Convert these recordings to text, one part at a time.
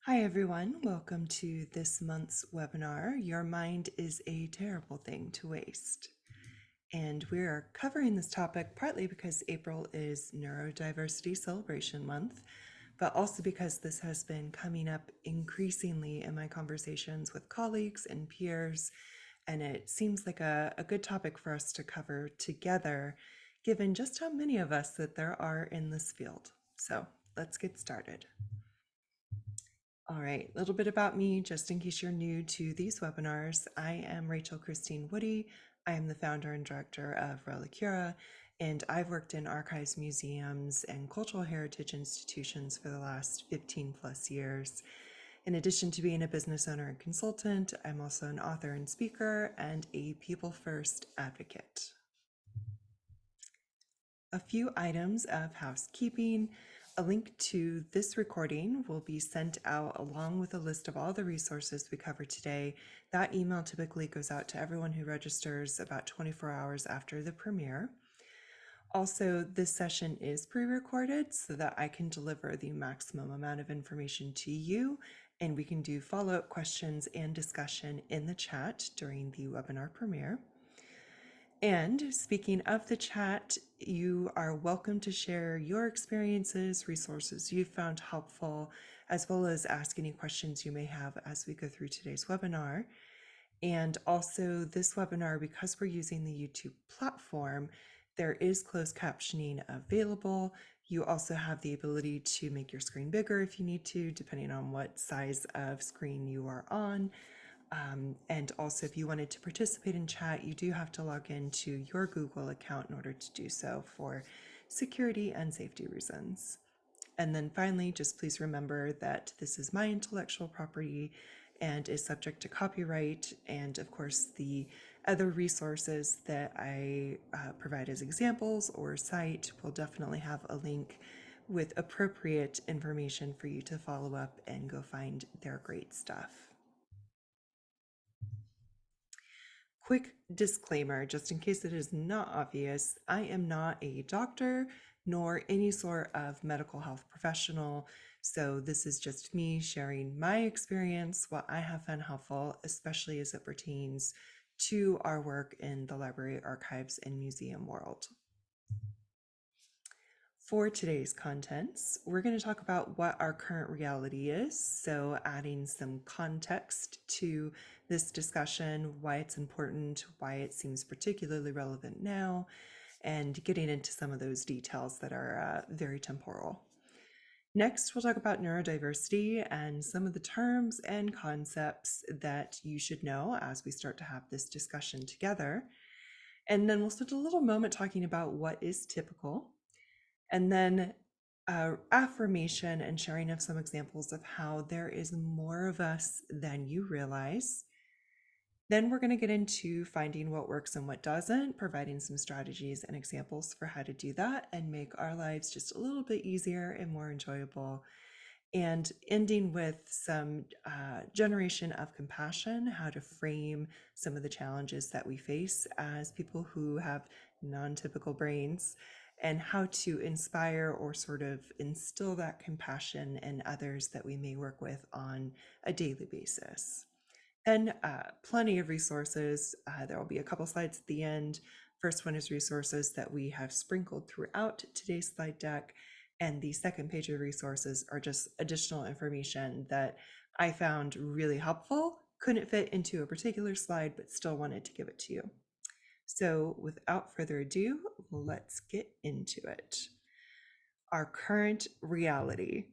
Hi everyone, welcome to this month's webinar, Your Mind is a Terrible Thing to Waste. And we're covering this topic partly because April is Neurodiversity Celebration Month, but also because this has been coming up increasingly in my conversations with colleagues and peers, and it seems like a good topic for us to cover together, given just how many of us that there are in this field. So let's get started. All right, a little bit about me, just in case you're new to these webinars. I am Rachel Christine Woody. I am the founder and director of Relicura, and I've worked in archives, museums, and cultural heritage institutions for the last 15 plus years. In addition to being a business owner and consultant, I'm also an author and speaker and a people first advocate. A few items of housekeeping. A link to this recording will be sent out along with a list of all the resources we covered today. That email typically goes out to everyone who registers about 24 hours after the premiere. Also, this session is pre-recorded so that I can deliver the maximum amount of information to you, and we can do follow-up questions and discussion in the chat during the webinar premiere. And speaking of the chat, you are welcome to share your experiences, resources you found helpful, as well as ask any questions you may have as we go through today's webinar. And also this webinar, because we're using the YouTube platform, there is closed captioning available. You also have the ability to make your screen bigger if you need to, depending on what size of screen you are on. And also, if you wanted to participate in chat, you do have to log into your Google account in order to do so for security and safety reasons. And then finally, just please remember that this is my intellectual property and is subject to copyright. And of course, the other resources that I provide as examples or cite will definitely have a link with appropriate information for you to follow up and go find their great stuff. Quick disclaimer, just in case it is not obvious, I am not a doctor nor any sort of medical health professional. So this is just me sharing my experience, what I have found helpful, especially as it pertains to our work in the library, archives, and museum world. For today's contents, we're going to talk about what our current reality is, so adding some context to this discussion, why it's important, why it seems particularly relevant now, and getting into some of those details that are very temporal. Next, we'll talk about neurodiversity and some of the terms and concepts that you should know as we start to have this discussion together. And then we'll spend a little moment talking about what is typical, and then affirmation and sharing of some examples of how there is more of us than you realize. Then we're going to get into finding what works and what doesn't, providing some strategies and examples for how to do that and make our lives just a little bit easier and more enjoyable. And ending with some generation of compassion, how to frame some of the challenges that we face as people who have non-typical brains, and how to inspire or sort of instill that compassion in others that we may work with on a daily basis. And plenty of resources. There will be a couple slides at the end. First one is resources that we have sprinkled throughout today's slide deck. And the second page of resources are just additional information that I found really helpful. Couldn't fit into a particular slide, but still wanted to give it to you. So without further ado, let's get into it. Our current reality.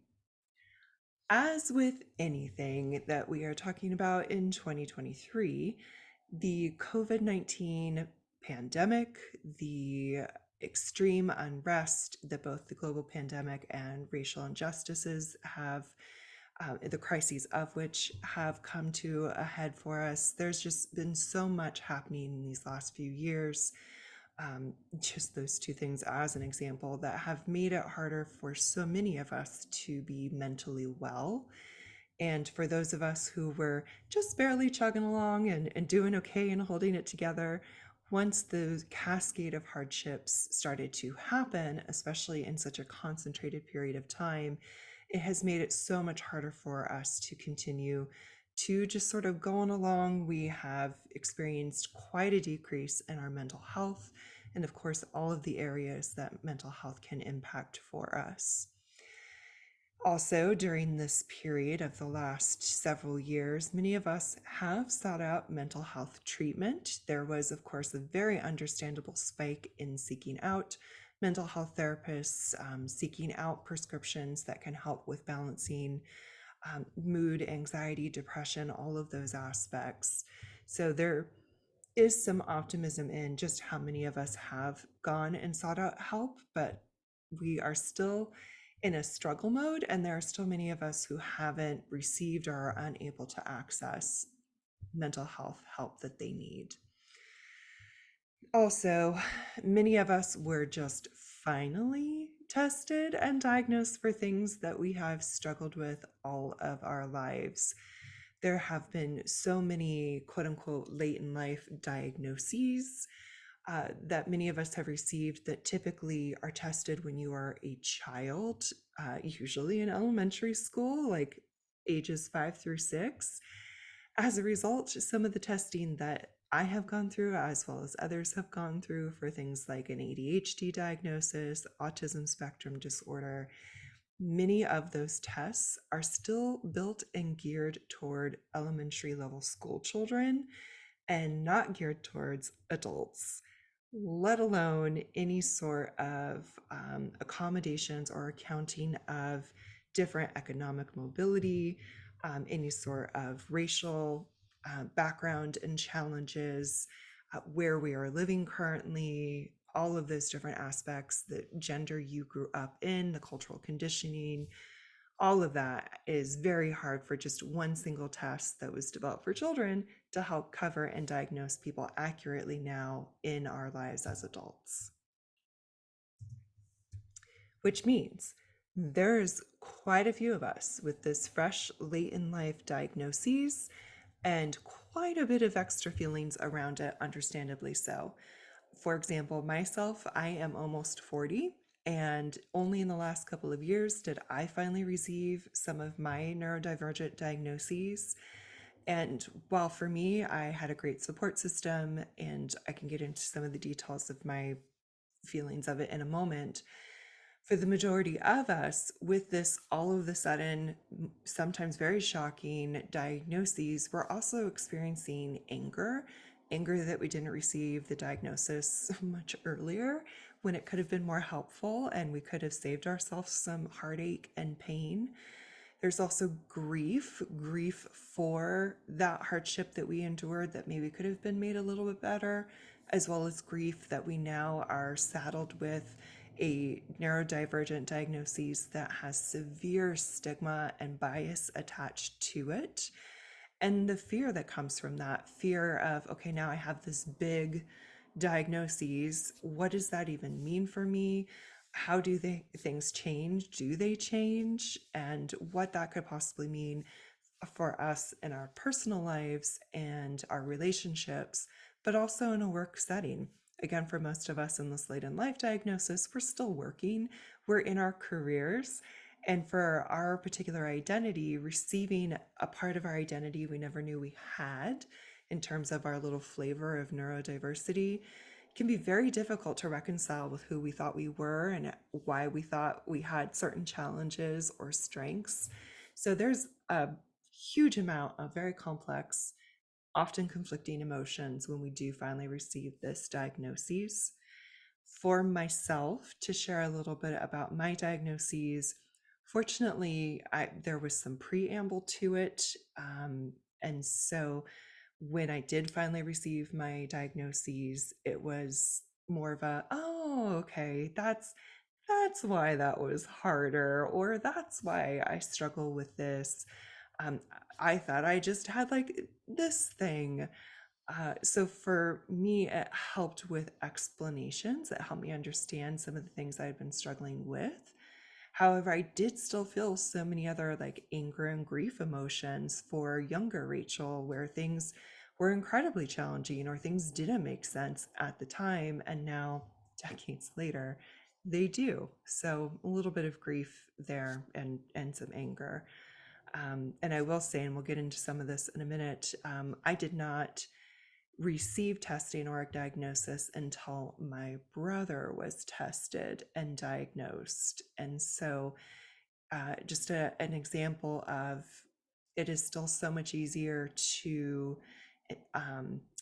As with anything that we are talking about in 2023, the COVID-19 pandemic, the extreme unrest that both the global pandemic and racial injustices have, the crises of which have come to a head for us. There's just been so much happening in these last few years. Just those two things as an example that have made it harder for so many of us to be mentally well. And for those of us who were just barely chugging along and doing okay and holding it together, once the cascade of hardships started to happen, especially in such a concentrated period of time, it has made it so much harder for us to continue to just sort of go on along. We have experienced quite a decrease in our mental health, and of course, all of the areas that mental health can impact for us. Also, during this period of the last several years, many of us have sought out mental health treatment. There was, of course, a very understandable spike in seeking out mental health therapists, seeking out prescriptions that can help with balancing mood, anxiety, depression, all of those aspects. So there is some optimism in just how many of us have gone and sought out help, but we are still in a struggle mode, and there are still many of us who haven't received or are unable to access mental health help that they need. Also, many of us were just finally tested and diagnosed for things that we have struggled with all of our lives. There have been so many quote unquote late in life diagnoses that many of us have received that typically are tested when you are a child, usually in elementary school, like ages 5 through 6. As a result, some of the testing that I have gone through, as well as others have gone through for things like an ADHD diagnosis, autism spectrum disorder, many of those tests are still built and geared toward elementary level school children and not geared towards adults, let alone any sort of accommodations or accounting of different economic mobility, any sort of racial background and challenges, where we are living currently, all of those different aspects, the gender you grew up in, the cultural conditioning, all of that is very hard for just one single test that was developed for children to help cover and diagnose people accurately now in our lives as adults. Which means there's quite a few of us with this fresh late in life diagnoses and quite a bit of extra feelings around it, understandably so. For example, myself, I am almost 40, and only in the last couple of years did I finally receive some of my neurodivergent diagnoses. And while for me, I had a great support system, and I can get into some of the details of my feelings of it in a moment, for the majority of us, with this all of a sudden, sometimes very shocking diagnoses, we're also experiencing anger that we didn't receive the diagnosis much earlier when it could have been more helpful and we could have saved ourselves some heartache and pain. There's also grief for that hardship that we endured that maybe could have been made a little bit better, as well as grief that we now are saddled with a neurodivergent diagnosis that has severe stigma and bias attached to it. And the fear that comes from that fear of, okay, now I have this big diagnoses. What does that even mean for me? How do things change? Do they change? And what that could possibly mean for us in our personal lives and our relationships, but also in a work setting. Again, for most of us in this late in life diagnosis, we're still working, we're in our careers. And for our particular identity, receiving a part of our identity we never knew we had in terms of our little flavor of neurodiversity can be very difficult to reconcile with who we thought we were and why we thought we had certain challenges or strengths. So there's a huge amount of very complex, often conflicting emotions when we do finally receive this diagnosis. For myself, to share a little bit about my diagnoses, fortunately, there was some preamble to it. And so when I did finally receive my diagnoses, it was more of a, oh, okay, that's why that was harder, or that's why I struggle with this. Um, I thought I just had like this thing. So for me, it helped with explanations. It helped me understand some of the things I had been struggling with. However, I did still feel so many other like anger and grief emotions for younger Rachel, where things were incredibly challenging or things didn't make sense at the time. And now, decades later, They do. So a little bit of grief there and some anger. And I will say, and we'll get into some of this in a minute, I did not receive testing or a diagnosis until my brother was tested and diagnosed. And so just an example of it is still so much easier to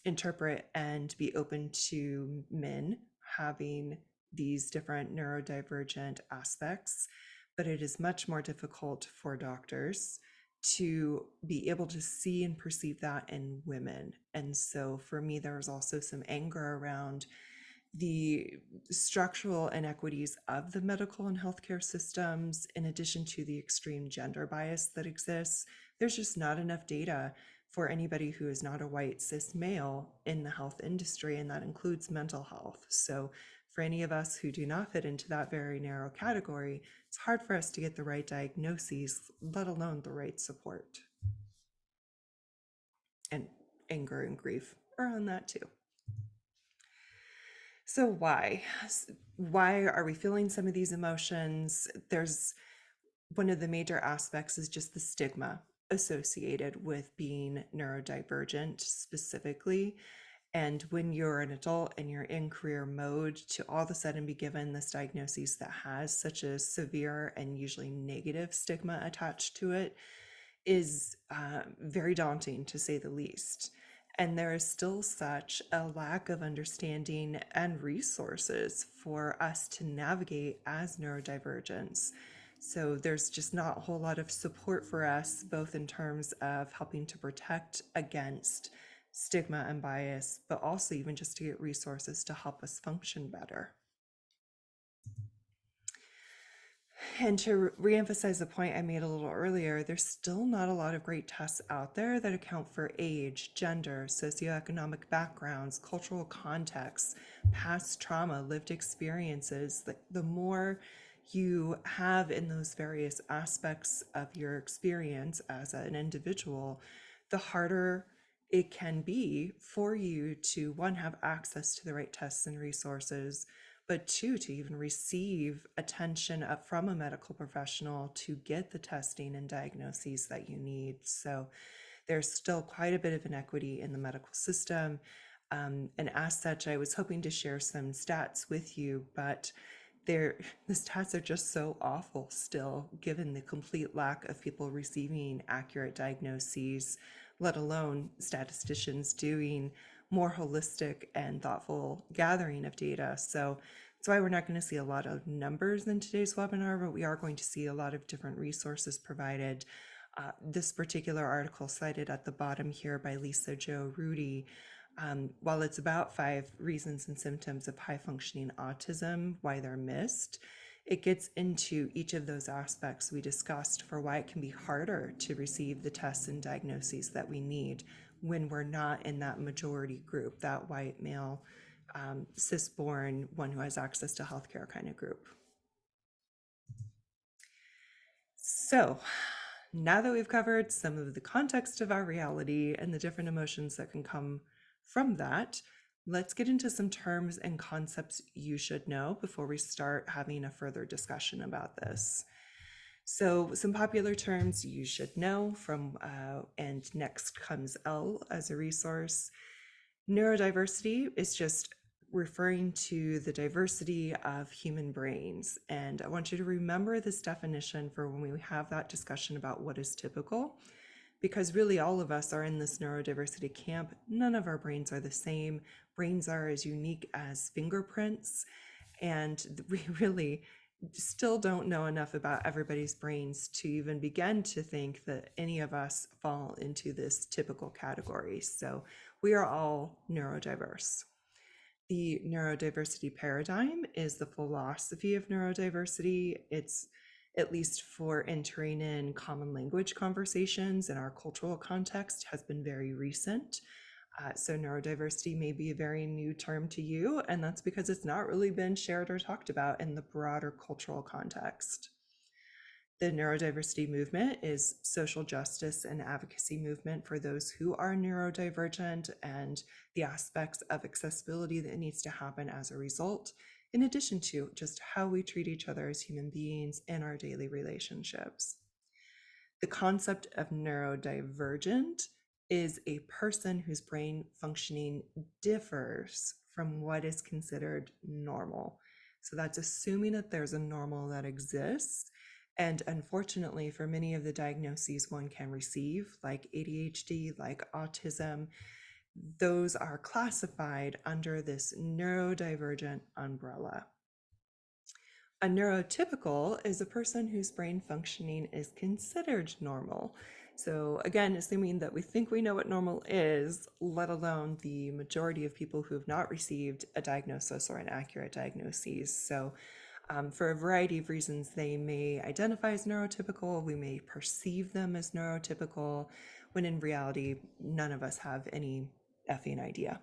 interpret and be open to men having these different neurodivergent aspects, but it is much more difficult for doctors to be able to see and perceive that in women. And so for me, there was also some anger around the structural inequities of the medical and healthcare systems, in addition to the extreme gender bias that exists. There's just not enough data for anybody who is not a white cis male in the health industry, and that includes mental health. So for any of us who do not fit into that very narrow category, it's hard for us to get the right diagnoses, let alone the right support. And anger and grief are on that too. So why are we feeling some of these emotions? There's one of the major aspects is just the stigma associated with being neurodivergent specifically. And when you're an adult and you're in career mode, to all of a sudden be given this diagnosis that has such a severe and usually negative stigma attached to it is very daunting, to say the least. And there is still such a lack of understanding and resources for us to navigate as neurodivergence. So there's just not a whole lot of support for us, both in terms of helping to protect against stigma and bias, but also even just to get resources to help us function better. And to reemphasize the point I made a little earlier, there's still not a lot of great tests out there that account for age, gender, socioeconomic backgrounds, cultural contexts, past trauma, lived experiences. The more you have in those various aspects of your experience as an individual, the harder it can be for you to, one, have access to the right tests and resources, but two, to even receive attention up from a medical professional to get the testing and diagnoses that you need. So there's still quite a bit of inequity in the medical system. And as such, I was hoping to share some stats with you, but the stats are just so awful still, given the complete lack of people receiving accurate diagnoses, let alone statisticians doing more holistic and thoughtful gathering of data. So that's why we're not going to see a lot of numbers in today's webinar, but we are going to see a lot of different resources provided. This particular article cited at the bottom here by Lisa Jo Rudy, while it's about 5 reasons and symptoms of high functioning autism, why they're missed, it gets into each of those aspects we discussed for why it can be harder to receive the tests and diagnoses that we need when we're not in that majority group, that white male, cis-born, one who has access to healthcare kind of group. So now that we've covered some of the context of our reality and the different emotions that can come from that, let's get into some terms and concepts you should know before we start having a further discussion about this. So some popular terms you should know from, and next comes L as a resource. Neurodiversity is just referring to the diversity of human brains. And I want you to remember this definition for when we have that discussion about what is typical, because really all of us are in this neurodiversity camp. None of our brains are the same. Brains are as unique as fingerprints. And we really still don't know enough about everybody's brains to even begin to think that any of us fall into this typical category. So we are all neurodiverse. The neurodiversity paradigm is the philosophy of neurodiversity. It's, at least for entering in common language conversations in our cultural context, has been very recent. So neurodiversity may be a very new term to you, and that's because it's not really been shared or talked about in the broader cultural context. The neurodiversity movement is social justice and advocacy movement for those who are neurodivergent and the aspects of accessibility that needs to happen as a result. in addition to just how we treat each other as human beings in our daily relationships. The concept of neurodivergent is a person whose brain functioning differs from what is considered normal. So that's assuming that there's a normal that exists. And unfortunately, for many of the diagnoses one can receive, like ADHD, like autism, those are classified under this neurodivergent umbrella. A neurotypical is a person whose brain functioning is considered normal. So, again, assuming that we think we know what normal is, let alone the majority of people who have not received a diagnosis or an accurate diagnosis. So, for a variety of reasons, they may identify as neurotypical, we may perceive them as neurotypical, when in reality, none of us have any effing idea.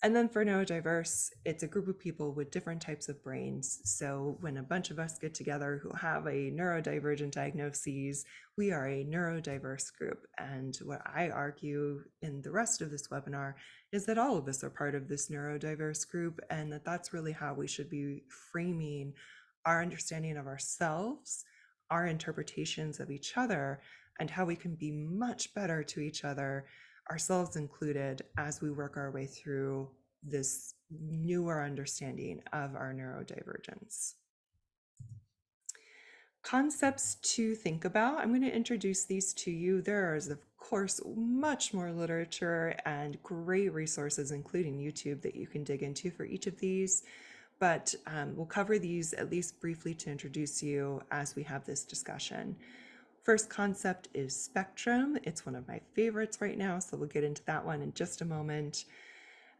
And then for neurodiverse, it's a group of people with different types of brains. So when a bunch of us get together who have a neurodivergent diagnosis, we are a neurodiverse group. And what I argue in the rest of this webinar is that all of us are part of this neurodiverse group, and that that's really how we should be framing our understanding of ourselves, our interpretations of each other, and how we can be much better to each other, ourselves included, as we work our way through this newer understanding of our neurodivergence. Concepts to think about. I'm going to introduce these to you. There is, of course, much more literature and great resources, including YouTube, that you can dig into for each of these. But we'll cover these at least briefly to introduce you as we have this discussion. First concept is spectrum. It's one of my favorites right now, so we'll get into that one in just a moment.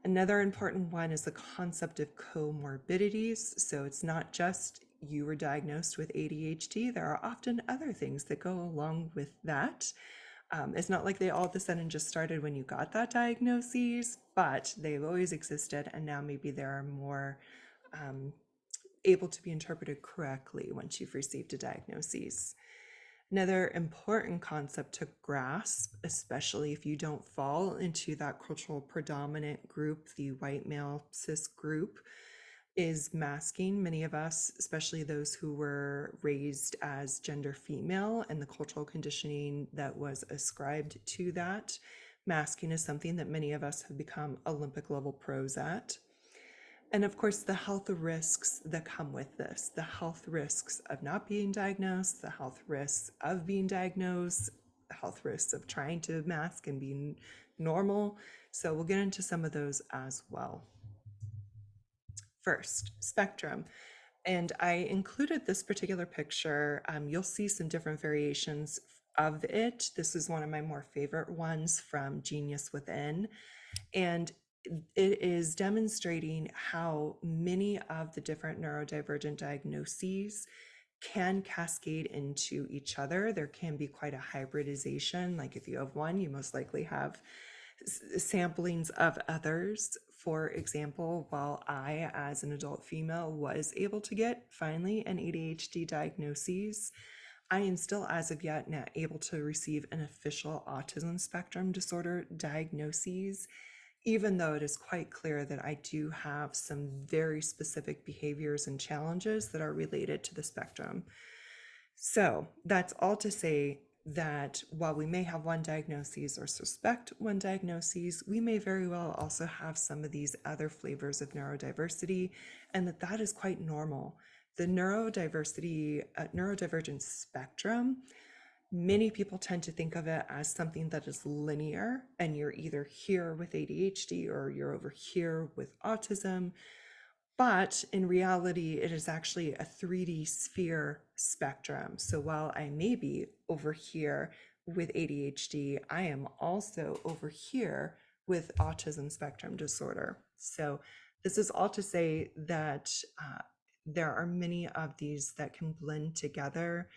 Another important one is the concept of comorbidities. So it's not just you were diagnosed with ADHD. There are often other things that go along with that. It's not like they all of a sudden just started when you got that diagnosis, but they've always existed, and now maybe there are more able to be interpreted correctly once you've received a diagnosis. Another important concept to grasp, especially if you don't fall into that cultural predominant group, the white male cis group, is masking. Many of us, especially those who were raised as gender female and the cultural conditioning that was ascribed to that, masking is something that many of us have become Olympic level pros at. And of course, the health risks that come with this, the health risks of not being diagnosed, the health risks of being diagnosed, the health risks of trying to mask and being normal. So we'll get into some of those as well. First, spectrum. And I included this particular picture. You'll see some different variations of it. This is one of my more favorite ones from Genius Within. And it is demonstrating how many of the different neurodivergent diagnoses can cascade into each other. There can be quite a hybridization. Like if you have one, you most likely have samplings of others. For example, while I, as an adult female, was able to get finally an ADHD diagnosis, I am still, as of yet, not able to receive an official autism spectrum disorder diagnosis, even though it is quite clear that I do have some very specific behaviors and challenges that are related to the spectrum. So that's all to say that while we may have one diagnosis or suspect one diagnosis, we may very well also have some of these other flavors of neurodiversity, and that is quite normal. The neurodivergent spectrum, many people tend to think of it as something that is linear, and you're either here with ADHD or you're over here with autism. But in reality, it is actually a 3D sphere spectrum. So while I may be over here with ADHD, I am also over here with autism spectrum disorder. So this is all to say that there are many of these that can blend together.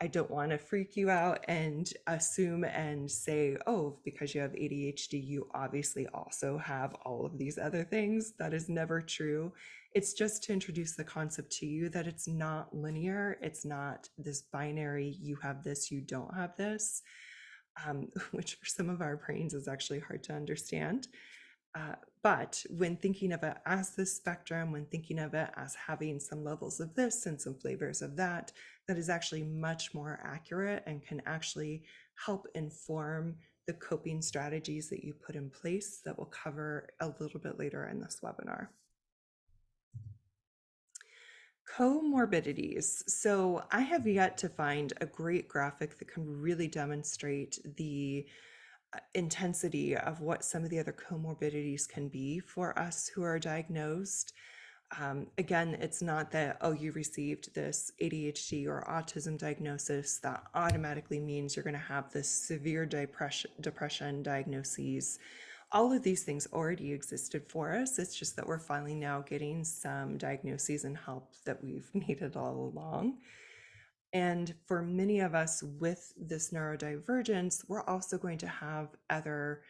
I don't want to freak you out and assume and say, oh, because you have ADHD, you obviously also have all of these other things. That is never true. It's just to introduce the concept to you that it's not linear. It's not this binary, you have this, you don't have this, which for some of our brains is actually hard to understand. But when thinking of it as this spectrum, when thinking of it as having some levels of this and some flavors of that, that is actually much more accurate and can actually help inform the coping strategies that you put in place that we'll cover a little bit later in this webinar. Comorbidities. So I have yet to find a great graphic that can really demonstrate the intensity of what some of the other comorbidities can be for us who are diagnosed. Again, it's not that, oh, you received this ADHD or autism diagnosis that automatically means you're going to have this severe depression diagnoses. All of these things already existed for us. It's just that we're finally now getting some diagnoses and help that we've needed all along. And for many of us with this neurodivergence, we're also going to have other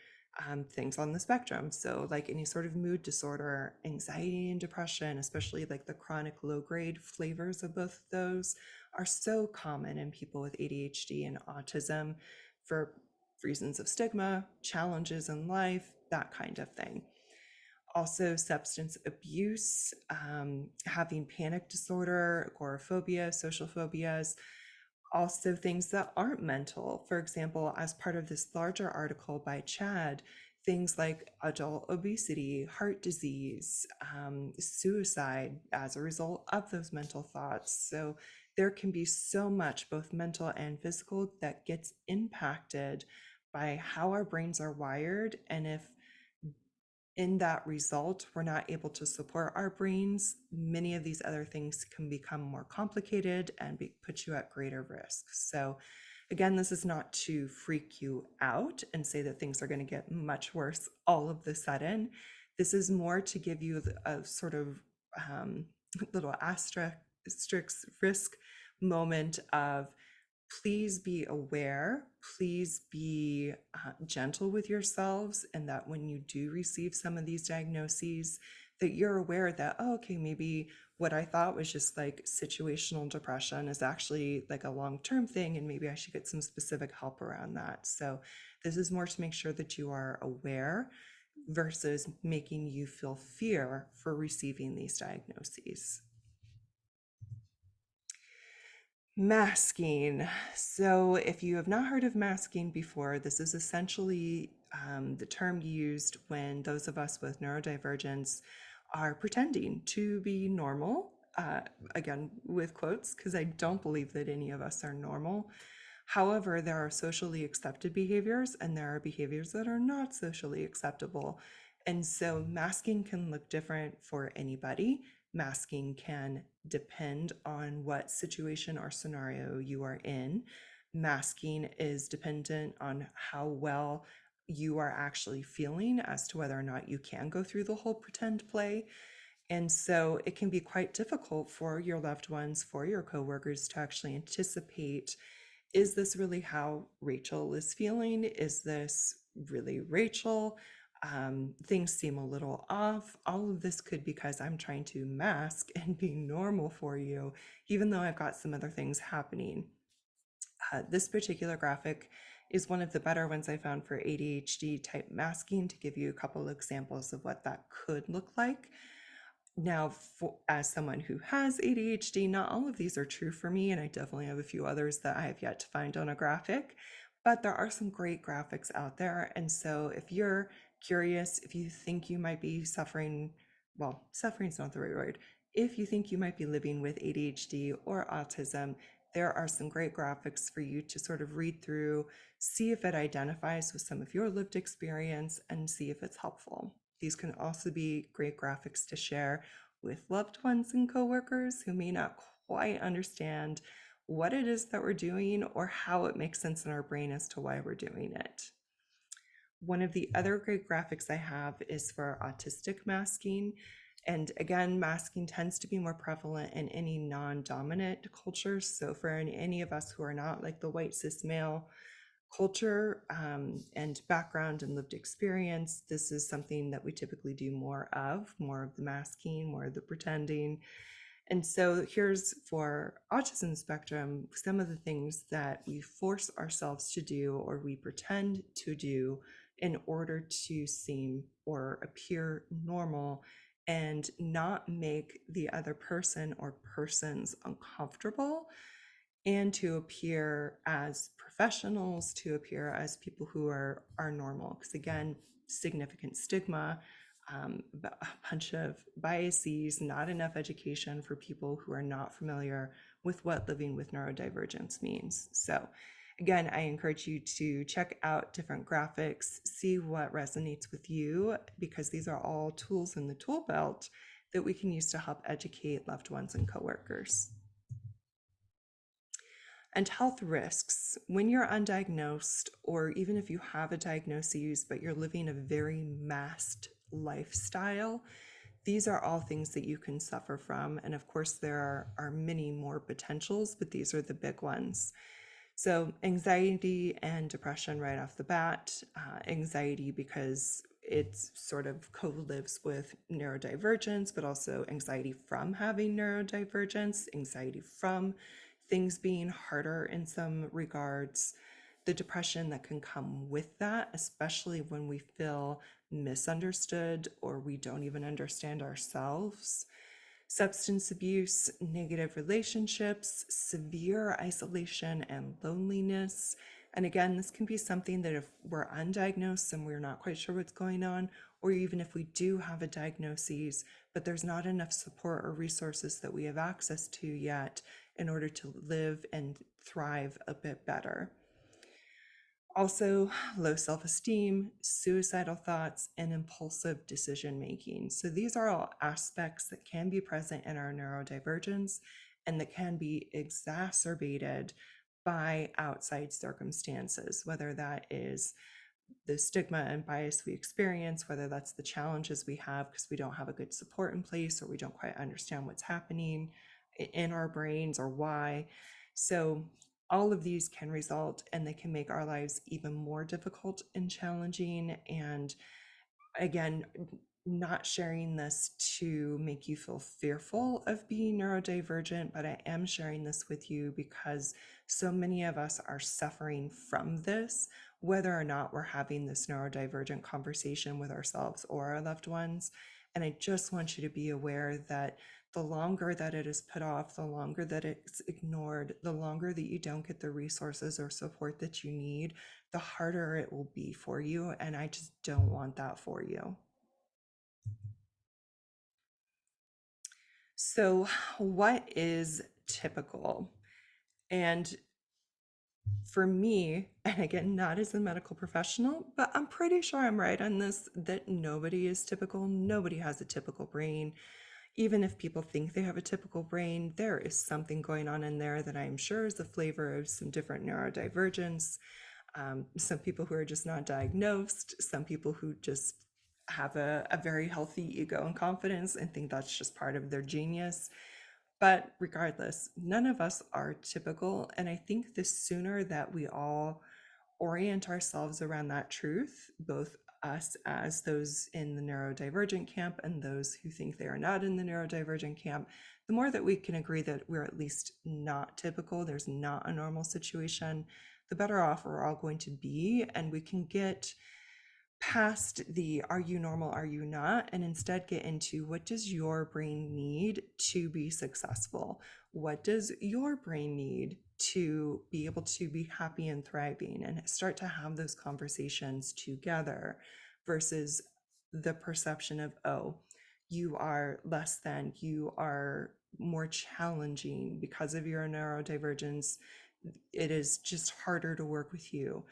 things on the spectrum. So, like any sort of mood disorder, anxiety and depression, especially like the chronic low grade flavors of both of those, are so common in people with ADHD and autism for reasons of stigma, challenges in life, that kind of thing. Also, substance abuse, having panic disorder, agoraphobia, social phobias, also things that aren't mental. For example, as part of this larger article by Chad, things like adult obesity, heart disease, suicide as a result of those mental thoughts. So there can be so much, both mental and physical, that gets impacted by how our brains are wired. And if in that result, we're not able to support our brains, many of these other things can become more complicated and put you at greater risk. So again, this is not to freak you out and say that things are going to get much worse all of the sudden. This is more to give you a sort of little asterisk risk moment of please be aware, please be gentle with yourselves, and that when you do receive some of these diagnoses, that you're aware that, oh, okay, maybe what I thought was just like situational depression is actually like a long-term thing, and maybe I should get some specific help around that. So this is more to make sure that you are aware versus making you feel fear for receiving these diagnoses. Masking. So, if you have not heard of masking before, this is essentially the term used when those of us with neurodivergence are pretending to be normal. Again, with quotes, because I don't believe that any of us are normal. However, there are socially accepted behaviors and there are behaviors that are not socially acceptable. And so masking can look different for anybody. Masking can depend on what situation or scenario you are in. Masking is dependent on how well you are actually feeling as to whether or not you can go through the whole pretend play. And so it can be quite difficult for your loved ones, for your coworkers to actually anticipate, is this really how Rachel is feeling? Is this really Rachel? Things seem a little off. All of this could be because I'm trying to mask and be normal for you, even though I've got some other things happening. This particular graphic is one of the better ones I found for ADHD type masking to give you a couple of examples of what that could look like. Now, as someone who has ADHD, not all of these are true for me, and I definitely have a few others that I have yet to find on a graphic, but there are some great graphics out there. And so if you're curious, if you think you might be suffering, well, suffering is not the right word. If you think you might be living with ADHD or autism, there are some great graphics for you to sort of read through, see if it identifies with some of your lived experience, and see if it's helpful. These can also be great graphics to share with loved ones and coworkers who may not quite understand what it is that we're doing or how it makes sense in our brain as to why we're doing it. One of the other great graphics I have is for autistic masking. And again, masking tends to be more prevalent in any non-dominant cultures. So for any of us who are not like the white cis male culture and background and lived experience, this is something that we typically do more of the masking, more of the pretending. And so here's for autism spectrum, some of the things that we force ourselves to do or we pretend to do in order to seem or appear normal and not make the other person or persons uncomfortable, and to appear as professionals, to appear as people who are normal. Because again, significant stigma, a bunch of biases, not enough education for people who are not familiar with what living with neurodivergence means. So again, I encourage you to check out different graphics, see what resonates with you, because these are all tools in the tool belt that we can use to help educate loved ones and coworkers. And health risks. When you're undiagnosed, or even if you have a diagnosis, but you're living a very masked lifestyle, these are all things that you can suffer from. And of course, there are many more potentials, but these are the big ones. So, anxiety and depression right off the bat. Anxiety because it sort of co-lives with neurodivergence, but also anxiety from having neurodivergence, anxiety from things being harder in some regards, the depression that can come with that, especially when we feel misunderstood or we don't even understand ourselves. Substance abuse, negative relationships, severe isolation and loneliness. And again, this can be something that if we're undiagnosed and we're not quite sure what's going on, or even if we do have a diagnosis, but there's not enough support or resources that we have access to yet in order to live and thrive a bit better. Also, low self-esteem, suicidal thoughts, and impulsive decision making. So these are all aspects that can be present in our neurodivergence and that can be exacerbated by outside circumstances, whether that is the stigma and bias we experience, whether that's the challenges we have because we don't have a good support in place or we don't quite understand what's happening in our brains or why. So all of these can result and they can make our lives even more difficult and challenging. And again, not sharing this to make you feel fearful of being neurodivergent, but I am sharing this with you because so many of us are suffering from this, whether or not we're having this neurodivergent conversation with ourselves or our loved ones. And I just want you to be aware that the longer that it is put off, the longer that it's ignored, the longer that you don't get the resources or support that you need, the harder it will be for you. And I just don't want that for you. So, what is typical? And for me, and again, not as a medical professional, but I'm pretty sure I'm right on this that nobody is typical. Nobody has a typical brain. Even if people think they have a typical brain, there is something going on in there that I'm sure is the flavor of some different neurodivergence. Some people who are just not diagnosed, some people who just have a very healthy ego and confidence and think that's just part of their genius. But regardless, none of us are typical. And I think the sooner that we all orient ourselves around that truth, both us as those in the neurodivergent camp and those who think they are not in the neurodivergent camp, the more that we can agree that we're at least not typical, there's not a normal situation, the better off we're all going to be. And we can get past the are you normal, are you not, and instead get into what does your brain need to be successful? What does your brain need to be able to be happy and thriving, and start to have those conversations together versus the perception of, oh, you are less than, you are more challenging because of your neurodivergence. It is just harder to work with you.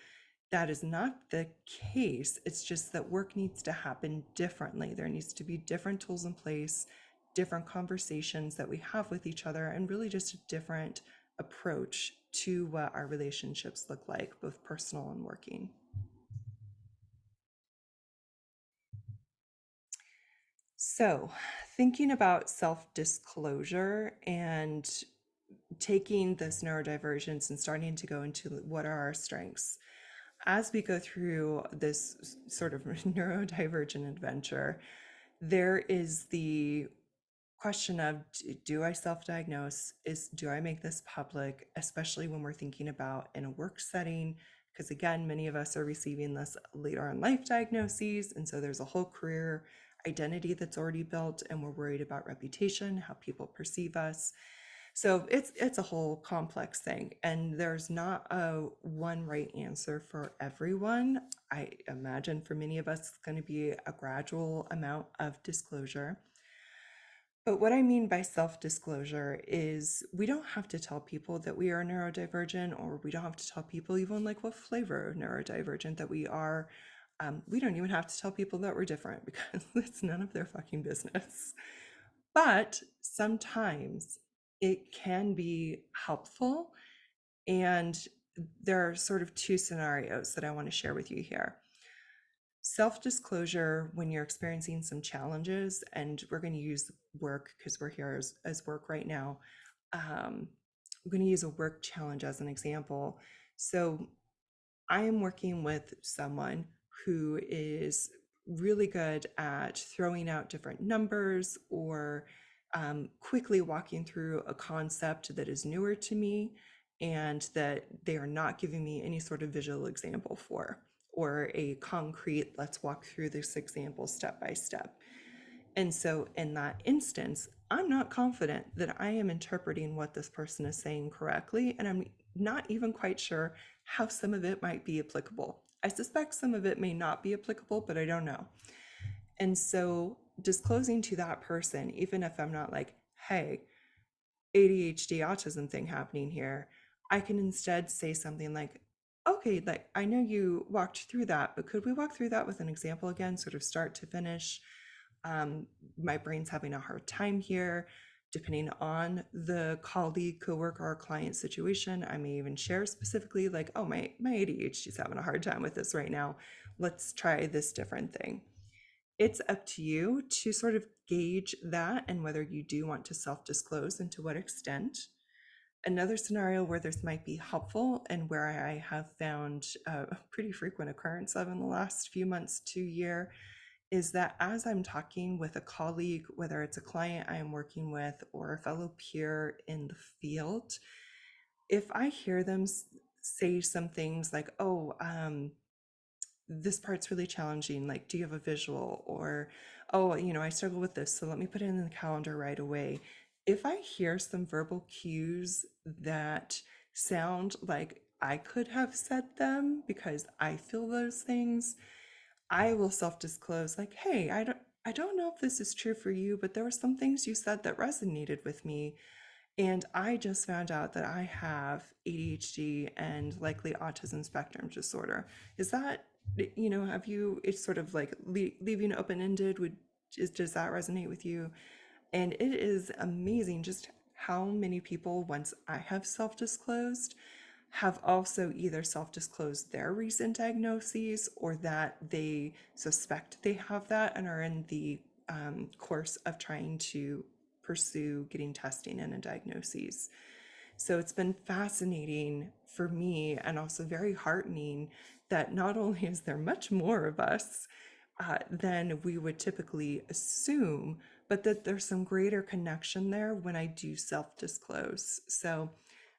That is not the case. It's just that work needs to happen differently. There needs to be different tools in place, different conversations that we have with each other, and really just a different approach to what our relationships look like, both personal and working. So, thinking about self disclosure and taking this neurodivergence and starting to go into what are our strengths. As we go through this sort of neurodivergent adventure, there is the question of, do I self-diagnose? Do I make this public, especially when we're thinking about in a work setting, because again, many of us are receiving this later in life diagnoses. And so there's a whole career identity that's already built, and we're worried about reputation, how people perceive us. So it's a whole complex thing, and there's not a one right answer for everyone. I imagine for many of us, it's going to be a gradual amount of disclosure. But what I mean by self-disclosure is we don't have to tell people that we are neurodivergent, or we don't have to tell people even like what flavor of neurodivergent that we are. We don't even have to tell people that we're different because it's none of their fucking business. But sometimes it can be helpful. And there are sort of two scenarios that I want to share with you here. Self-disclosure when you're experiencing some challenges, and we're going to use work because we're here as work right now. I'm going to use a work challenge as an example. So I am working with someone who is really good at throwing out different numbers, or quickly walking through a concept that is newer to me and that they are not giving me any sort of visual example for, or a concrete, let's walk through this example step by step. And so in that instance, I'm not confident that I am interpreting what this person is saying correctly. And I'm not even quite sure how some of it might be applicable. I suspect some of it may not be applicable, but I don't know. And so disclosing to that person, even if I'm not like, hey, ADHD autism thing happening here, I can instead say something like, okay, like I know you walked through that, but could we walk through that with an example again, sort of start to finish? My brain's having a hard time here. Depending on the colleague, coworker, or client situation, I may even share specifically like, oh, my ADHD is having a hard time with this right now. Let's try this different thing. It's up to you to sort of gauge that and whether you do want to self-disclose and to what extent. Another scenario where this might be helpful, and where I have found a pretty frequent occurrence of in the last few months to year, is that as I'm talking with a colleague, whether it's a client I am working with or a fellow peer in the field, if I hear them say some things like, oh, this part's really challenging, like, do you have a visual? Or, oh, I struggle with this, so let me put it in the calendar right away. If I hear some verbal cues that sound like I could have said them because I feel those things, I will self-disclose like, hey, I don't know if this is true for you, but there were some things you said that resonated with me. And I just found out that I have ADHD and likely autism spectrum disorder. Is that, have you, it's sort of like leaving open-ended, does that resonate with you? And it is amazing just how many people, once I have self-disclosed, have also either self-disclosed their recent diagnoses, or that they suspect they have that and are in the course of trying to pursue getting testing and a diagnosis. So it's been fascinating for me, and also very heartening, that not only is there much more of us than we would typically assume, but that there's some greater connection there when I do self-disclose. So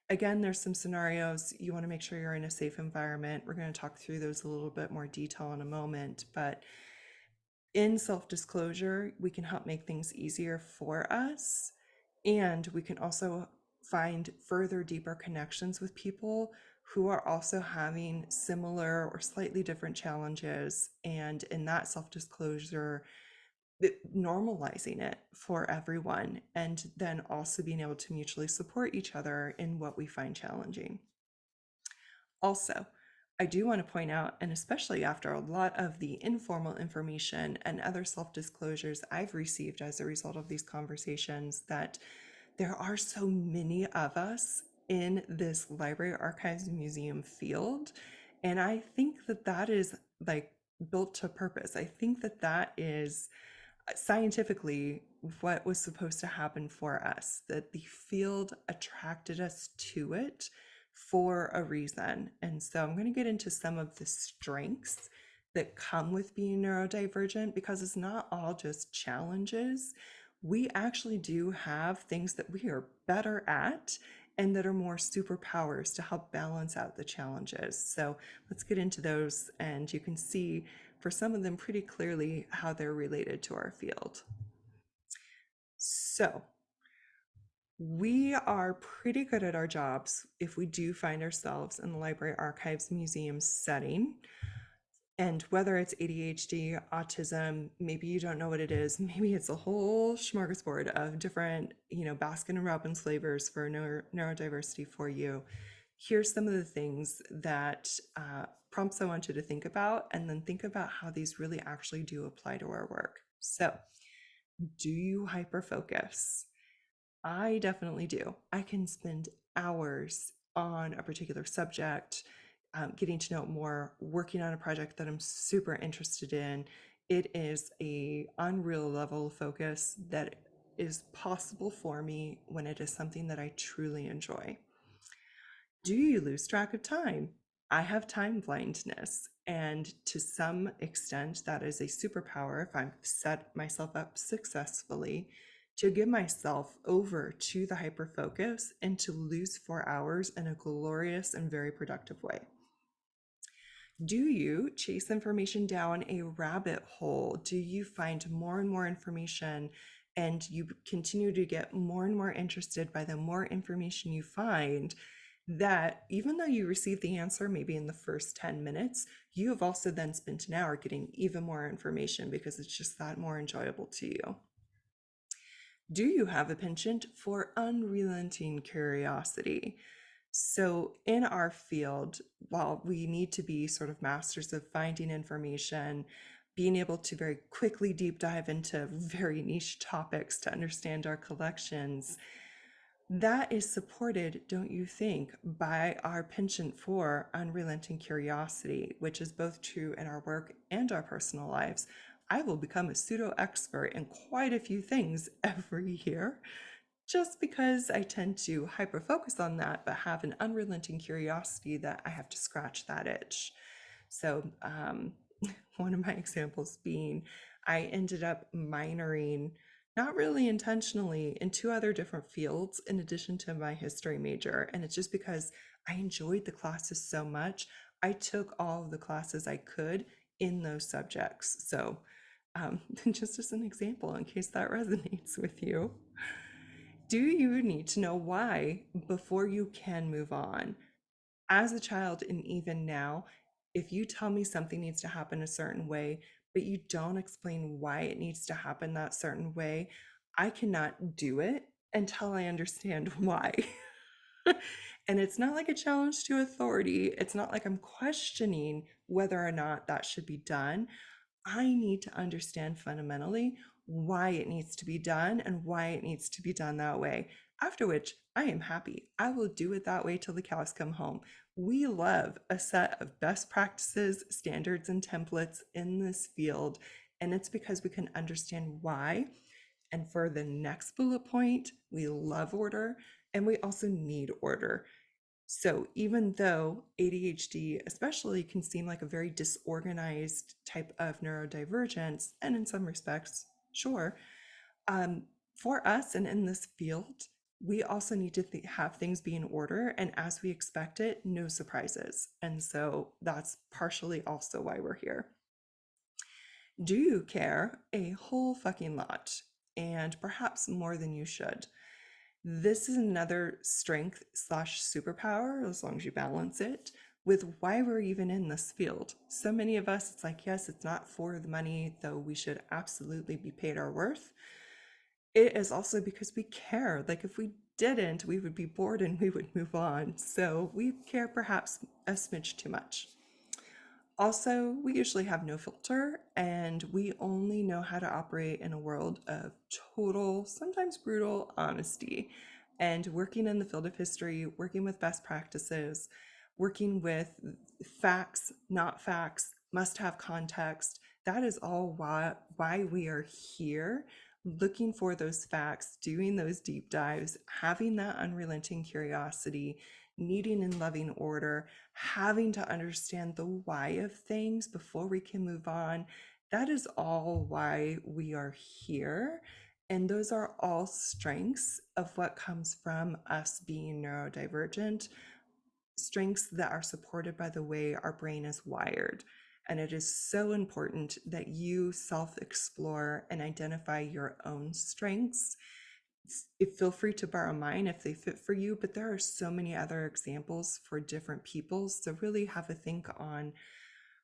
again, there's some scenarios you want to make sure you're in a safe environment. We're going to talk through those a little bit more detail in a moment, but in self-disclosure, we can help make things easier for us. And we can also find further deeper connections with people who are also having similar or slightly different challenges. And in that self-disclosure, normalizing it for everyone, and then also being able to mutually support each other in what we find challenging. Also, I do want to point out, and especially after a lot of the informal information and other self-disclosures I've received as a result of these conversations, that there are so many of us in this library, archives, and museum field. And I think that that is like built to purpose. I think that that is scientifically what was supposed to happen for us, that the field attracted us to it for a reason. And so I'm going to get into some of the strengths that come with being neurodivergent, because it's not all just challenges. We actually do have things that we are better at, and that are more superpowers to help balance out the challenges. So let's get into those, and you can see for some of them pretty clearly how they're related to our field. So we are pretty good at our jobs if we do find ourselves in the library, archives, museum setting. And whether it's ADHD, autism, maybe you don't know what it is, maybe it's a whole smorgasbord of different, Baskin and Robbins flavors for neurodiversity for you. Here's some of the things that prompts I want you to think about, and then think about how these really actually do apply to our work. So, do you hyperfocus? I definitely do. I can spend hours on a particular subject, getting to know it more, working on a project that I'm super interested in. It is a unreal level of focus that is possible for me when it is something that I truly enjoy. Do you lose track of time? I have time blindness, and to some extent, that is a superpower if I've set myself up successfully to give myself over to the hyperfocus and to lose 4 hours in a glorious and very productive way. Do you chase information down a rabbit hole? Do you find more and more information and you continue to get more and more interested by the more information you find, that even though you receive the answer maybe in the first 10 minutes, you have also then spent an hour getting even more information because it's just that more enjoyable to you? Do you have a penchant for unrelenting curiosity? So, in our field, while we need to be sort of masters of finding information, being able to very quickly deep dive into very niche topics to understand our collections, that is supported, don't you think, by our penchant for unrelenting curiosity, which is both true in our work and our personal lives. I will become a pseudo expert in quite a few things every year just because I tend to hyper focus on that, but have an unrelenting curiosity that I have to scratch that itch. So, one of my examples being I ended up minoring, not really intentionally, in two other different fields in addition to my history major. And it's just because I enjoyed the classes so much. I took all of the classes I could in those subjects. So, just as an example, in case that resonates with you. Do you need to know why before you can move on? As a child, and even now, if you tell me something needs to happen a certain way, but you don't explain why it needs to happen that certain way, I cannot do it until I understand why. And it's not like a challenge to authority. It's not like I'm questioning whether or not that should be done. I need to understand fundamentally why it needs to be done and why it needs to be done that way. After which, I am happy. I will do it that way till the cows come home. We love a set of best practices, standards, and templates in this field, and it's because we can understand why. And for the next bullet point, we love order and we also need order. So even though ADHD especially can seem like a very disorganized type of neurodivergence, and in some respects, sure, for us and in this field, we also need to have things be in order, and as we expect it, no surprises. And so that's partially also why we're here. Do you care a whole fucking lot, and perhaps more than you should? This is another strength slash superpower, as long as you balance it, with why we're even in this field. So many of us, it's like, yes, it's not for the money, though we should absolutely be paid our worth. It is also because we care. Like, if we didn't, we would be bored and we would move on. So we care perhaps a smidge too much. Also, we usually have no filter, and we only know how to operate in a world of total, sometimes brutal honesty. And working in the field of history, working with best practices, working with facts, not facts, must have context, that is all why we are here, looking for those facts, doing those deep dives, having that unrelenting curiosity, needing and loving order, having to understand the why of things before we can move on. That is all why we are here. And those are all strengths of what comes from us being neurodivergent, strengths that are supported by the way our brain is wired. And it is so important that you self explore and identify your own strengths. Feel free to borrow mine if they fit for you, but there are so many other examples for different people. So, really have a think on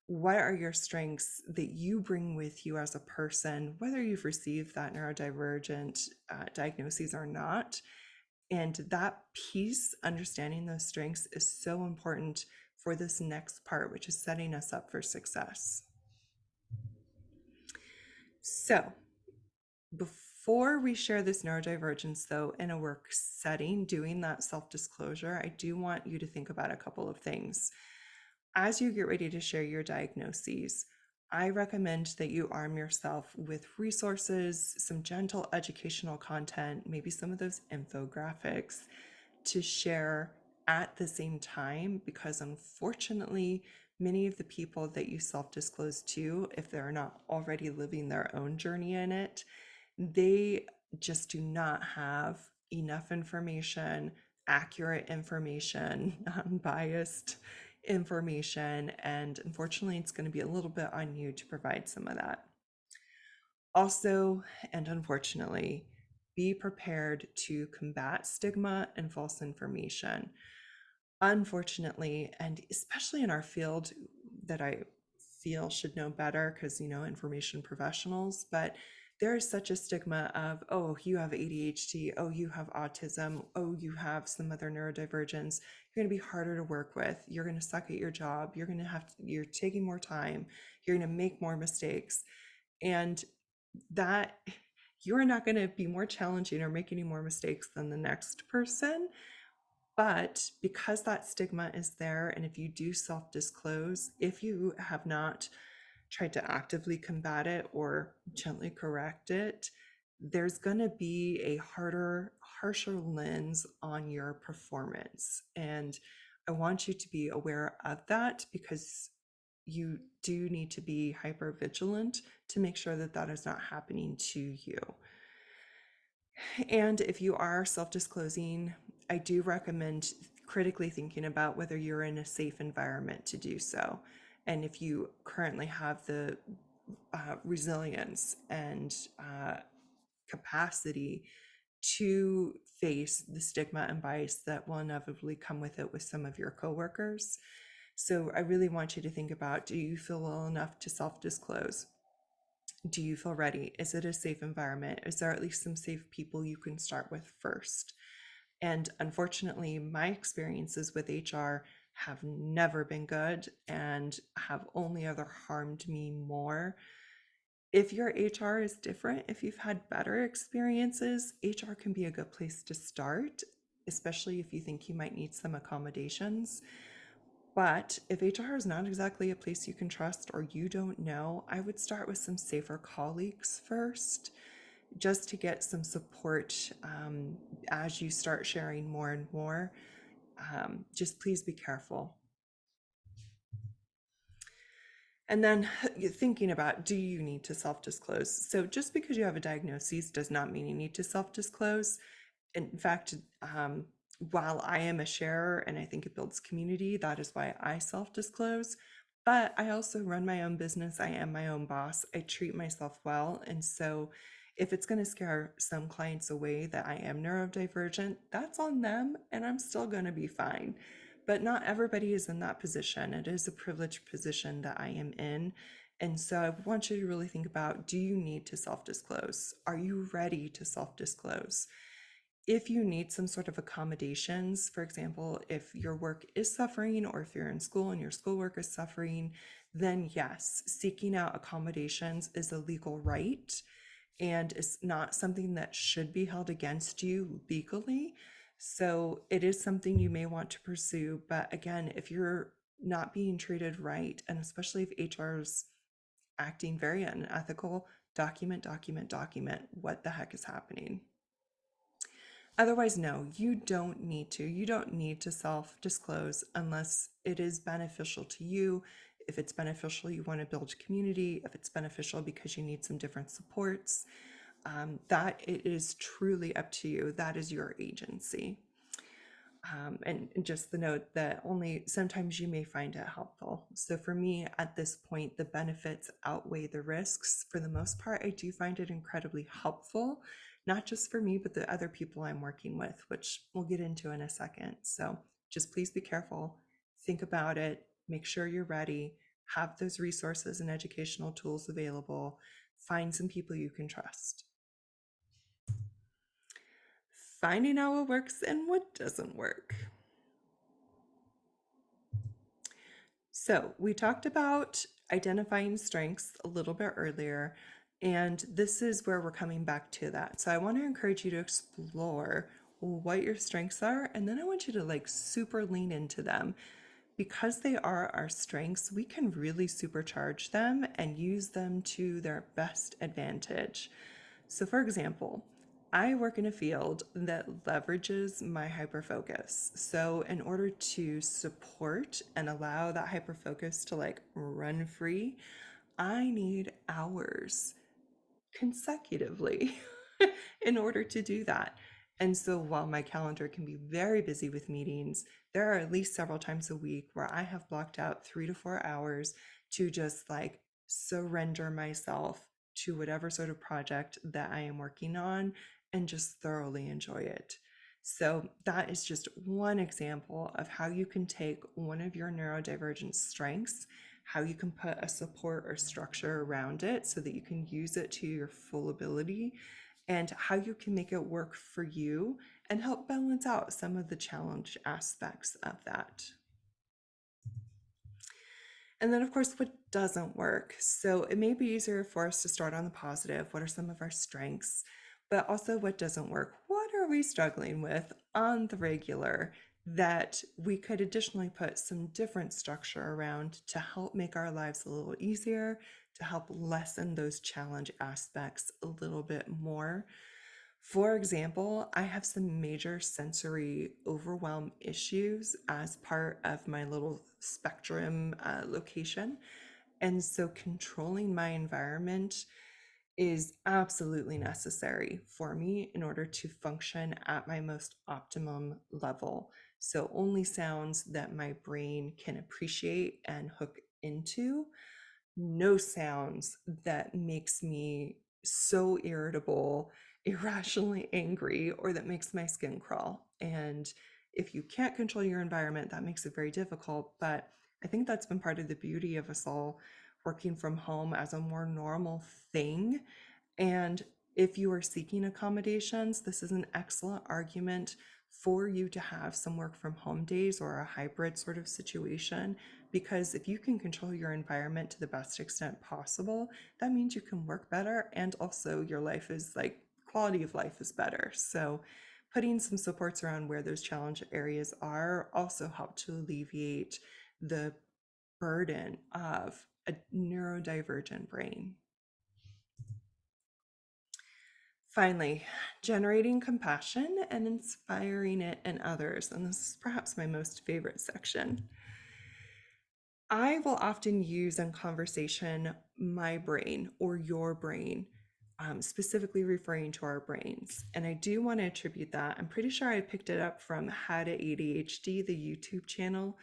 what are your strengths that you bring with you as a person, whether you've received that neurodivergent diagnosis or not. And that piece, understanding those strengths, is so important for this next part, which is setting us up for success. So, before we share this neurodivergence, though, in a work setting, doing that self disclosure, I do want you to think about a couple of things. As you get ready to share your diagnoses, I recommend that you arm yourself with resources, some gentle educational content, maybe some of those infographics to share at the same time, because unfortunately, many of the people that you self disclose to, if they're not already living their own journey in it, they just do not have enough information, accurate information, unbiased information. And unfortunately, it's going to be a little bit on you to provide some of that. Also, and unfortunately, be prepared to combat stigma and false information. Unfortunately, and especially in our field that I feel should know better because, information professionals, but there is such a stigma of, oh, you have ADHD, oh, you have autism, oh, you have some other neurodivergence. You're going to be harder to work with. You're going to suck at your job. You're taking more time. You're going to make more mistakes. And that you're not going to be more challenging or make any more mistakes than the next person. But because that stigma is there, and if you do self disclose, if you have not tried to actively combat it or gently correct it, there's going to be a harsher lens on your performance. And I want you to be aware of that, because you do need to be hyper vigilant to make sure that that is not happening to you. And if you are self disclosing, I do recommend critically thinking about whether you're in a safe environment to do so. And if you currently have the resilience and capacity to face the stigma and bias that will inevitably come with it with some of your coworkers. So I really want you to think about, do you feel well enough to self disclose? Do you feel ready? Is it a safe environment? Is there at least some safe people you can start with first? And unfortunately, my experiences with HR have never been good and have only ever harmed me more. If your HR is different, if you've had better experiences, HR can be a good place to start, especially if you think you might need some accommodations. But if HR is not exactly a place you can trust or you don't know, I would start with some safer colleagues first, just to get some support as you start sharing more and more. Just please be careful. And then thinking about, do you need to self disclose? So, just because you have a diagnosis does not mean you need to self disclose. In fact, while I am a sharer and I think it builds community, that is why I self disclose. But I also run my own business. I am my own boss. I treat myself well. And so, if it's going to scare some clients away that I am neurodivergent, that's on them, and I'm still going to be fine. But not everybody is in that position. It is a privileged position that I am in. And so I want you to really think about, do you need to self disclose? Are you ready to self disclose? If you need some sort of accommodations, for example, if your work is suffering or if you're in school and your schoolwork is suffering, then yes, seeking out accommodations is a legal right and it's not something that should be held against you legally. So it is something you may want to pursue. But again, if you're not being treated right, and especially if HR's acting very unethical, document, document, document what the heck is happening. Otherwise, no, you don't need to. You don't need to self disclose unless it is beneficial to you. If it's beneficial, you want to build community. If it's beneficial because you need some different supports. that it is truly up to you. That is your agency. And just the note that only sometimes you may find it helpful. So for me, at this point, the benefits outweigh the risks. For the most part, I do find it incredibly helpful, not just for me, but the other people I'm working with, which we'll get into in a second. So just please be careful, think about it, make sure you're ready, have those resources and educational tools available, find some people you can trust. Finding out what works and what doesn't work. So we talked about identifying strengths a little bit earlier, and this is where we're coming back to that. So I want to encourage you to explore what your strengths are, and then I want you to like super lean into them. Because they are our strengths, we can really supercharge them and use them to their best advantage. So, for example, I work in a field that leverages my hyperfocus. So, in order to support and allow that hyperfocus to like run free, I need hours consecutively in order to do that. And so while my calendar can be very busy with meetings, there are at least several times a week where I have blocked out 3 to 4 hours to just like surrender myself to whatever sort of project that I am working on and just thoroughly enjoy it. So that is just one example of how you can take one of your neurodivergent strengths, how you can put a support or structure around it so that you can use it to your full ability, and how you can make it work for you and help balance out some of the challenge aspects of that. And then, of course, what doesn't work. So it may be easier for us to start on the positive. What are some of our strengths? But also, what doesn't work? What are we struggling with on the regular that we could additionally put some different structure around to help make our lives a little easier, to help lessen those challenge aspects a little bit more? For example, I have some major sensory overwhelm issues as part of my little spectrum location. And so controlling my environment is absolutely necessary for me in order to function at my most optimum level. So only sounds that my brain can appreciate and hook into, no sounds that makes me so irritable, irrationally angry, or that makes my skin crawl. And if you can't control your environment, that makes it very difficult. But I think that's been part of the beauty of us all working from home as a more normal thing. And if you are seeking accommodations, this is an excellent argument for you to have some work from home days or a hybrid sort of situation. Because if you can control your environment to the best extent possible, that means you can work better, and also your life is like quality of life is better. So putting some supports around where those challenge areas are also help to alleviate the burden of a neurodivergent brain. Finally, generating compassion and inspiring it in others. And this is perhaps my most favorite section. I will often use in conversation my brain or your brain, specifically referring to our brains. And I do want to attribute that. I'm pretty sure I picked it up from How to ADHD, the YouTube channel.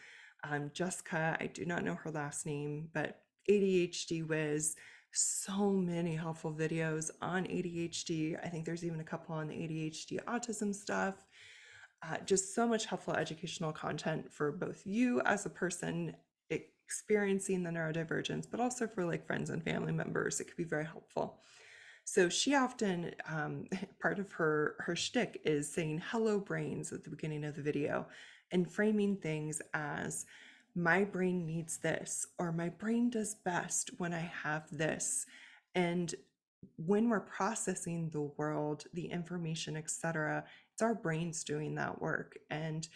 Jessica, I do not know her last name, but ADHD Whiz, so many helpful videos on ADHD. I think there's even a couple on the ADHD autism stuff. Just so much helpful educational content for both you as a person experiencing the neurodivergence, but also for like friends and family members. It could be very helpful. So she often, part of her shtick is saying hello brains at the beginning of the video and framing things as my brain needs this, or my brain does best when I have this. And when we're processing the world, the information, etc., it's our brains doing that work. And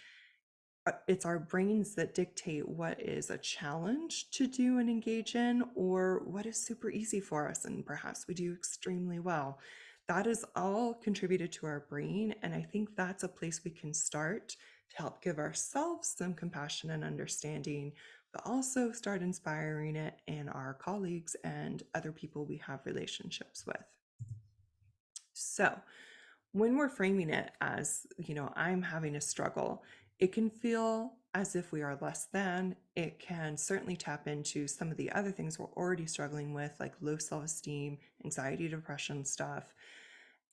it's our brains that dictate what is a challenge to do and engage in, or what is super easy for us and perhaps we do extremely well. That is all contributed to our brain, and I think that's a place we can start to help give ourselves some compassion and understanding, but also start inspiring it in our colleagues and other people we have relationships with. So, when we're framing it as, I'm having a struggle, it can feel as if we are less than. It can certainly tap into some of the other things we're already struggling with, like low self esteem, anxiety, depression stuff.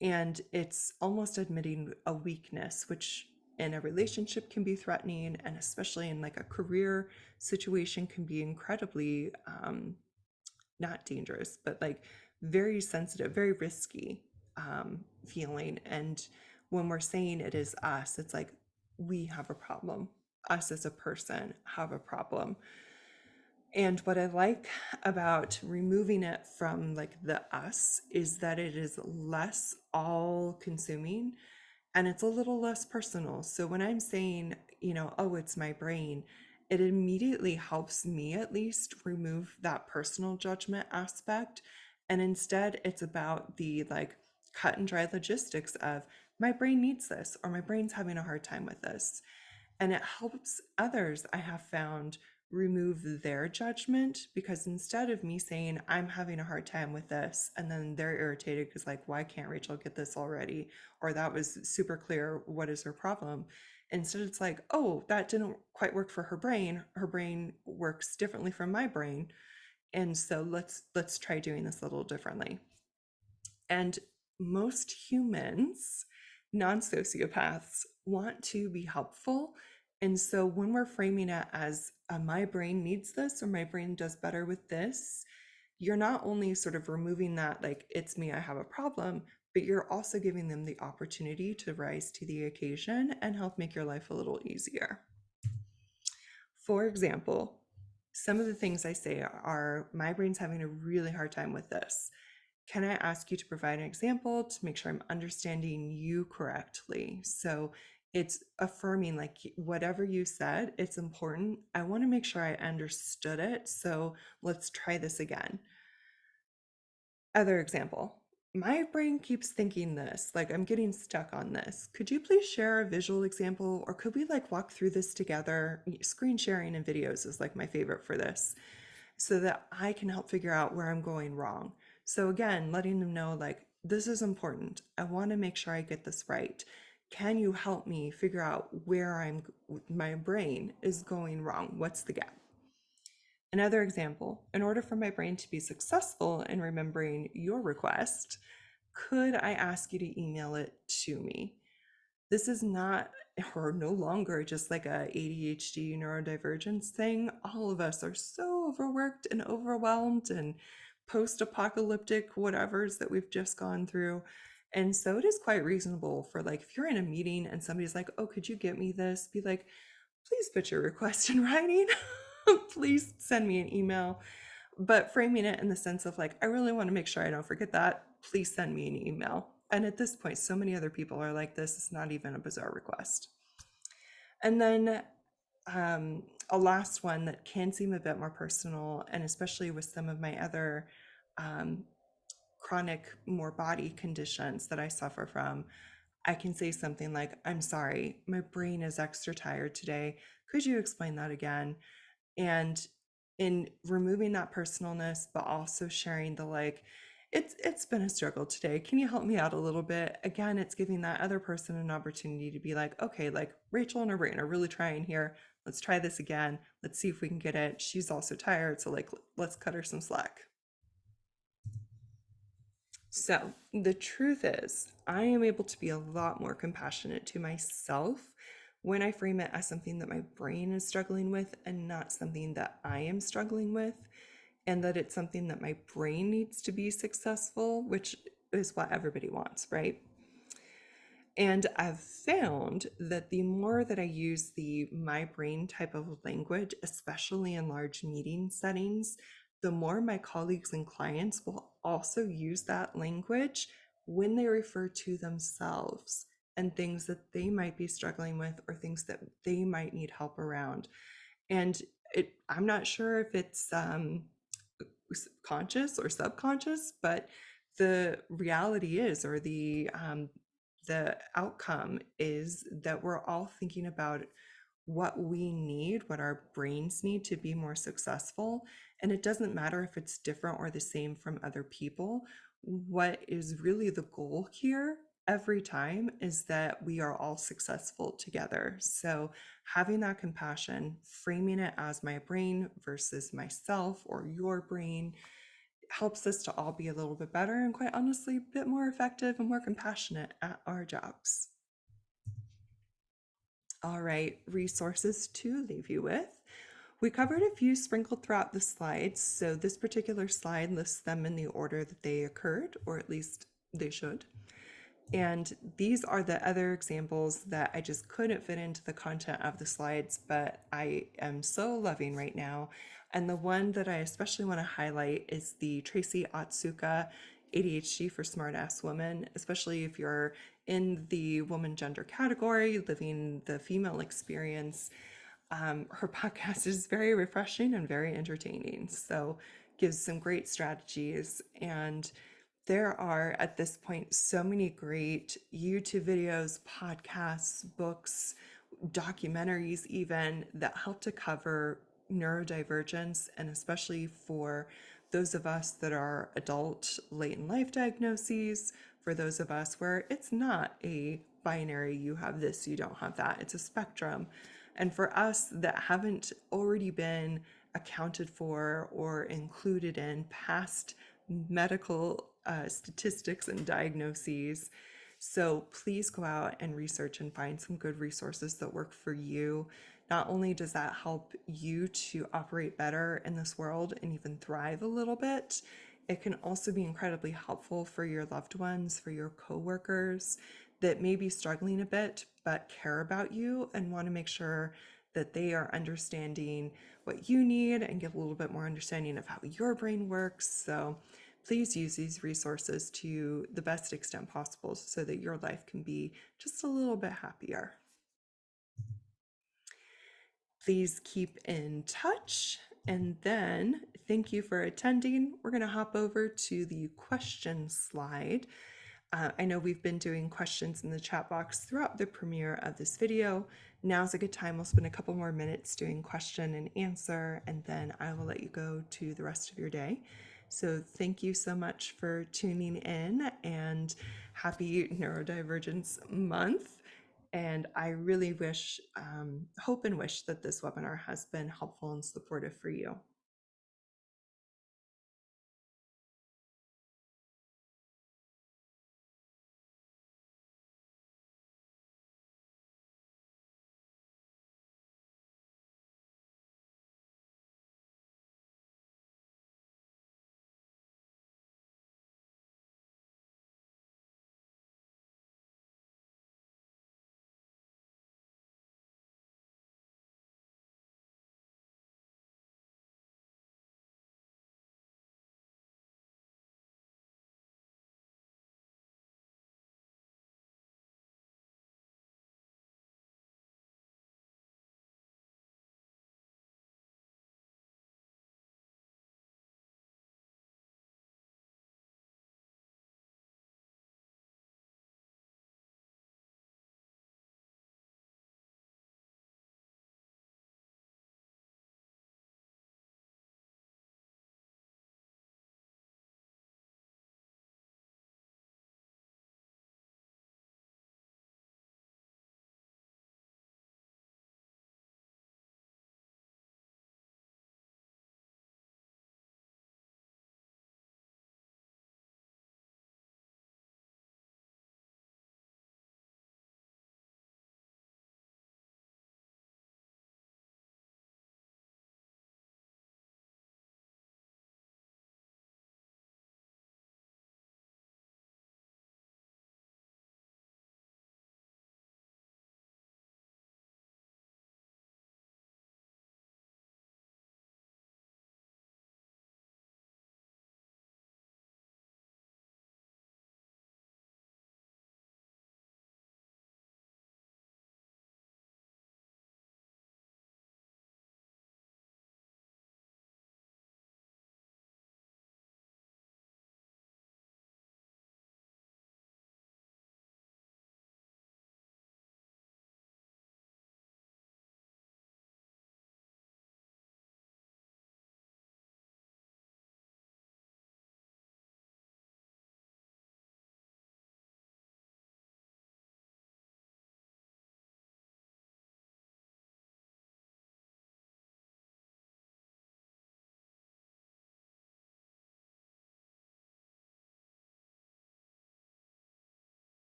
And it's almost admitting a weakness, which in a relationship can be threatening, and especially in like a career situation can be incredibly not dangerous, but like very sensitive, very risky feeling. And when we're saying it is us, it's like we have a problem. Us as a person have a problem. And what I like about removing it from like the us is that it is less all consuming and it's a little less personal. So when I'm saying, oh, it's my brain, it immediately helps me at least remove that personal judgment aspect. And instead, it's about the like cut and dry logistics of my brain needs this or my brain's having a hard time with this. And it helps others, I have found, remove their judgment because instead of me saying, I'm having a hard time with this, and then they're irritated because, like, why can't Rachel get this already? Or that was super clear. What is her problem? Instead, it's like, oh, that didn't quite work for her brain. Her brain works differently from my brain. And so let's try doing this a little differently. And most humans, non sociopaths, want to be helpful. And so when we're framing it as my brain needs this or my brain does better with this, you're not only sort of removing that, like, it's me, I have a problem, but you're also giving them the opportunity to rise to the occasion and help make your life a little easier. For example, some of the things I say are, my brain's having a really hard time with this. Can I ask you to provide an example to make sure I'm understanding you correctly? So it's affirming, like, whatever you said, it's important. I want to make sure I understood it. So let's try this again. Other example. My brain keeps thinking this, like I'm getting stuck on this. Could you please share a visual example or could we like walk through this together? Screen sharing and videos is like my favorite for this so that I can help figure out where I'm going wrong. So again, letting them know like, this is important. I want to make sure I get this right. Can you help me figure out where my brain is going wrong? What's the gap? Another example, in order for my brain to be successful in remembering your request, could I ask you to email it to me? This is not or no longer just like a ADHD neurodivergence thing. All of us are so overworked and overwhelmed and post-apocalyptic whatevers that we've just gone through. And so it is quite reasonable for like if you're in a meeting and somebody's like, oh, could you get me this? Be like, please put your request in writing. Please send me an email. But framing it in the sense of like, I really want to make sure I don't forget that. Please send me an email. And at this point, so many other people are like, this is not even a bizarre request. And then a last one that can seem a bit more personal, and especially with some of my other um, chronic, more body conditions that I suffer from, I can say something like, I'm sorry, my brain is extra tired today. Could you explain that again? And in removing that personalness, but also sharing the like, it's been a struggle today. Can you help me out a little bit? Again, it's giving that other person an opportunity to be like, okay, like Rachel and her brain are really trying here. Let's try this again. Let's see if we can get it. She's also tired, so like let's cut her some slack. So the truth is, I am able to be a lot more compassionate to myself when I frame it as something that my brain is struggling with and not something that I am struggling with, and that it's something that my brain needs to be successful, which is what everybody wants, right? And I've found that the more that I use the my brain type of language, especially in large meeting settings, the more my colleagues and clients will also use that language when they refer to themselves and things that they might be struggling with or things that they might need help around. And I'm not sure if it's conscious or subconscious, but the reality is, or the outcome is that we're all thinking about what we need, what our brains need to be more successful. And it doesn't matter if it's different or the same from other people. what is really the goal here every time is that we are all successful together. So, having that compassion, framing it as my brain versus myself or your brain, helps us to all be a little bit better and, quite honestly, a bit more effective and more compassionate at our jobs. All right, resources to leave you with. We covered a few sprinkled throughout the slides, so this particular slide lists them in the order that they occurred, or at least they should. And these are the other examples that I just couldn't fit into the content of the slides, but I am so loving right now. And the one that I especially want to highlight is the Tracy Otsuka ADHD for Smartass Women, especially if you're in the woman gender category, living the female experience. Her podcast is very refreshing and very entertaining. So gives some great strategies. And there are at this point so many great YouTube videos, podcasts, books, documentaries, even that help to cover neurodivergence, and especially for those of us that are adult late in life diagnoses, for those of us where it's not a binary, you have this, you don't have that, it's a spectrum. And for us that haven't already been accounted for or included in past medical statistics and diagnoses. So please go out and research and find some good resources that work for you. Not only does that help you to operate better in this world and even thrive a little bit, it can also be incredibly helpful for your loved ones, for your coworkers that may be struggling a bit but care about you and want to make sure that they are understanding what you need and get a little bit more understanding of how your brain works. So please use these resources to the best extent possible so that your life can be just a little bit happier. Please keep in touch. And then, thank you for attending. We're going to hop over to the question slide. I know we've been doing questions in the chat box throughout the premiere of this video. Now's a good time. We'll spend a couple more minutes doing question and answer, and then I will let you go to the rest of your day. So thank you so much for tuning in, and happy Neurodivergence Month. And I really wish, hope and wish that this webinar has been helpful and supportive for you.